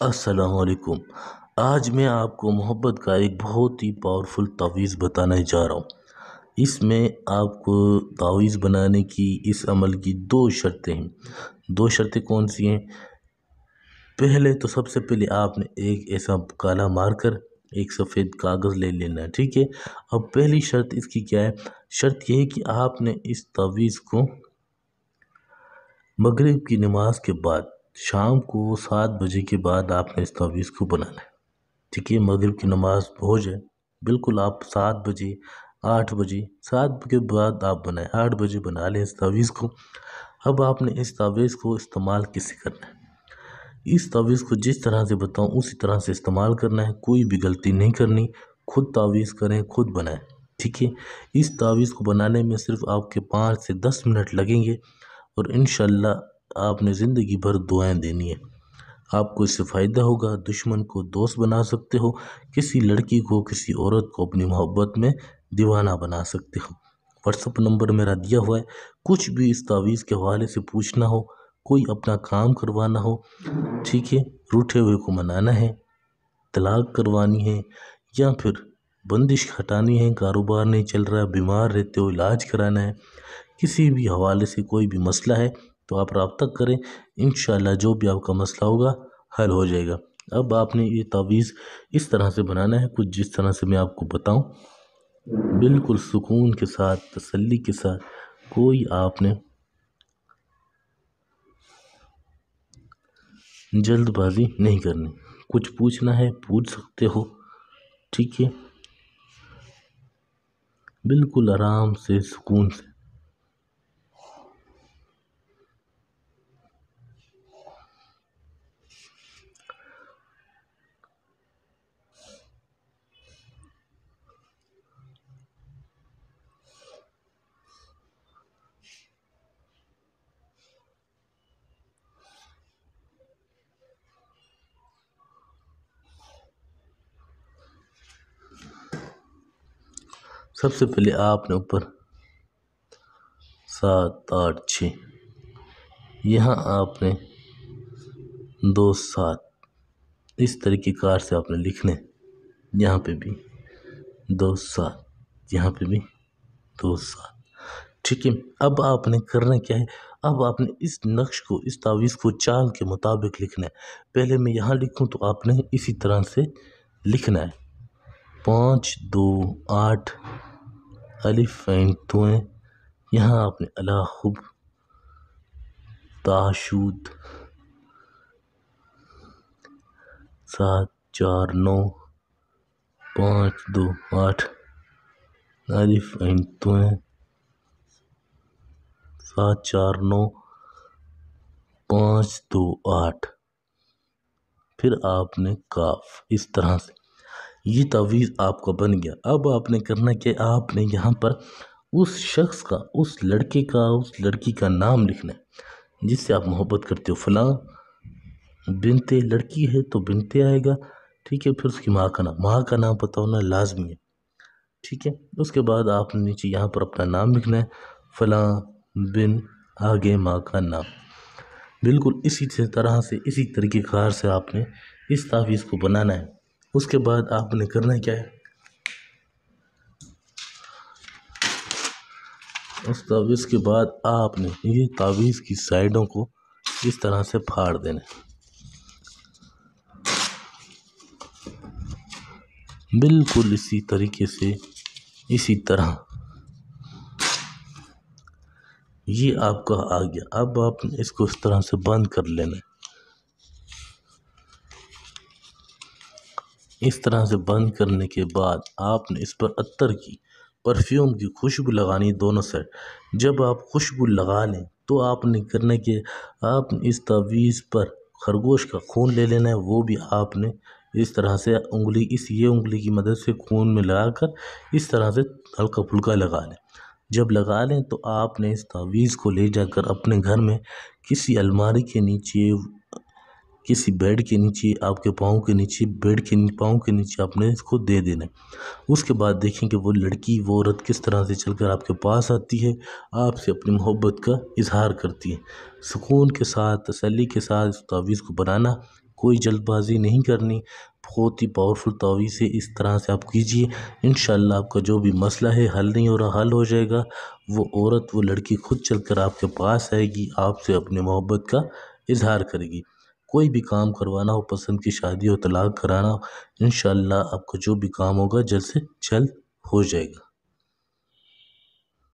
السلام علیکم۔ آج میں آپ کو محبت کا ایک بہت ہی پاورفل تعویذ بتانے جا رہا ہوں۔ اس میں آپ کو تعویذ بنانے کی اس عمل کی دو شرطیں ہیں۔ دو شرطیں کون سی ہیں؟ پہلے تو سب سے پہلے آپ نے ایک ایسا کالا مارکر، ایک سفید کاغذ لے لینا ہے، ٹھیک ہے۔ اب پہلی شرط اس کی کیا ہے؟ شرط یہ ہے کہ آپ نے اس تعویذ کو مغرب کی نماز کے بعد، شام کو 7 بجے کے بعد آپ نے اس تعویذ کو بنانا ہے، ٹھیک ہے۔ مغرب کی نماز ہو جائے، بالکل آپ 7 بجے 8 بجے 7 کے بعد آپ بنائیں، 8 بجے بنا لیں اس تعویذ کو۔ اب آپ نے اس تعویذ کو استعمال کیسے کرنا ہے؟ اس تعویذ کو جس طرح سے بتاؤں اسی طرح سے استعمال کرنا ہے، کوئی بھی غلطی نہیں کرنی۔ خود تعویذ کریں، خود بنائیں، ٹھیک ہے۔ اس تعویذ کو بنانے میں صرف آپ کے 5 سے 10 منٹ لگیں گے، اور انشاءاللہ آپ نے زندگی بھر دعائیں دینی ہے۔ آپ کو اس سے فائدہ ہوگا، دشمن کو دوست بنا سکتے ہو، کسی لڑکی کو، کسی عورت کو اپنی محبت میں دیوانہ بنا سکتے ہو۔ واٹس اپ نمبر میرا دیا ہوا ہے، کچھ بھی اس تعویذ کے حوالے سے پوچھنا ہو، کوئی اپنا کام کروانا ہو، ٹھیک ہے، روٹھے ہوئے کو منانا ہے، طلاق کروانی ہے، یا پھر بندش ہٹانی ہے، کاروبار نہیں چل رہا، بیمار رہتے ہو، علاج کرانا ہے، کسی بھی حوالے سے کوئی بھی مسئلہ ہے تو آپ رابطہ کریں، انشاءاللہ جو بھی آپ کا مسئلہ ہوگا حل ہو جائے گا۔ اب آپ نے یہ تعویذ اس طرح سے بنانا ہے، کچھ جس طرح سے میں آپ کو بتاؤں، بالکل سکون کے ساتھ، تسلی کے ساتھ، کوئی آپ نے جلد بازی نہیں کرنی۔ کچھ پوچھنا ہے پوچھ سکتے ہو، ٹھیک ہے، بالکل آرام سے، سکون سے۔ سب سے پہلے آپ نے اوپر 7 8 6، یہاں آپ نے 2 7 اس طریقہ کار سے آپ نے لکھنے، یہاں پہ بھی 2 7، یہاں پہ بھی 2 7، ٹھیک ہے۔ اب آپ نے کرنا کیا ہے؟ اب آپ نے اس نقش کو، اس تعویذ کو چال کے مطابق لکھنا ہے۔ پہلے میں یہاں لکھوں تو آپ نے اسی طرح سے لکھنا ہے، 5 2 8 الف عین تویں، یہاں آپ نے الا حب تاشود 7 4 9 5 2 8 الف عین تویں 7 4 9 5 2 8، پھر آپ نے کاف، اس طرح سے یہ تعویذ آپ کا بن گیا۔ اب آپ نے کرنا کہ آپ نے یہاں پر اس شخص کا، اس لڑکے کا، اس لڑکی کا نام لکھنا ہے جس سے آپ محبت کرتے ہو۔ فلاں بنتے، لڑکی ہے تو بنتے آئے گا، ٹھیک ہے، پھر اس کی ماں کا نام، ماں کا نام پتہ ہونا لازمی ہے، ٹھیک ہے۔ اس کے بعد آپ نے نیچے یہاں پر اپنا نام لکھنا ہے، فلاں بن، آگے ماں کا نام، بالکل اسی طرح سے، اسی طریقہ کار سے آپ نے اس تعویذ کو بنانا ہے۔ اس کے بعد آپ نے کرنا کیا ہے؟ اس تعویذ کے بعد آپ نے یہ تعویذ کی سائڈوں کو اس طرح سے پھاڑ دینا ہے، بالکل اسی طریقے سے، اسی طرح یہ آپ کا آ گیا۔ اب آپ نے اس کو اس طرح سے بند کر لینا ہے، اس طرح سے بند کرنے کے بعد آپ نے اس پر عطر کی، پرفیوم کی خوشبو لگانی دونوں سائڈ۔ جب آپ خوشبو لگا لیں تو آپ نے کرنا کہ آپ نے اس تعویذ پر خرگوش کا خون لے لینا ہے، وہ بھی آپ نے اس طرح سے انگلی، یہ انگلی کی مدد سے خون میں لگا کر اس طرح سے ہلکا پھلکا لگا لیں۔ جب لگا لیں تو آپ نے اس تعویذ کو لے جا کر اپنے گھر میں کسی الماری کے نیچے، کسی بیڈ کے نیچے، آپ کے پاؤں کے نیچے، بیڈ کے پاؤں کے نیچے آپ نے اس کو دے دینا ہے۔ اس کے بعد دیکھیں کہ وہ لڑکی، وہ عورت کس طرح سے چل کر آپ کے پاس آتی ہے، آپ سے اپنی محبت کا اظہار کرتی ہے۔ سکون کے ساتھ، تسلی کے ساتھ اس تعویذ کو بنانا، کوئی جلد بازی نہیں کرنی، بہت ہی پاورفل تعویذ ہے، اس طرح سے آپ کیجئے، انشاءاللہ آپ کا جو بھی مسئلہ ہے حل نہیں ہو رہا حل ہو جائے گا۔ وہ عورت، وہ لڑکی خود چل کر آپ کے پاس آئے گی، آپ سے اپنے محبت کا اظہار کرے گی۔ کوئی بھی کام کروانا ہو، پسند کی شادی ہو، طلاق کرانا ہو، انشاءاللہ آپ کا جو بھی کام ہوگا جلد سے جلد ہو جائے گا۔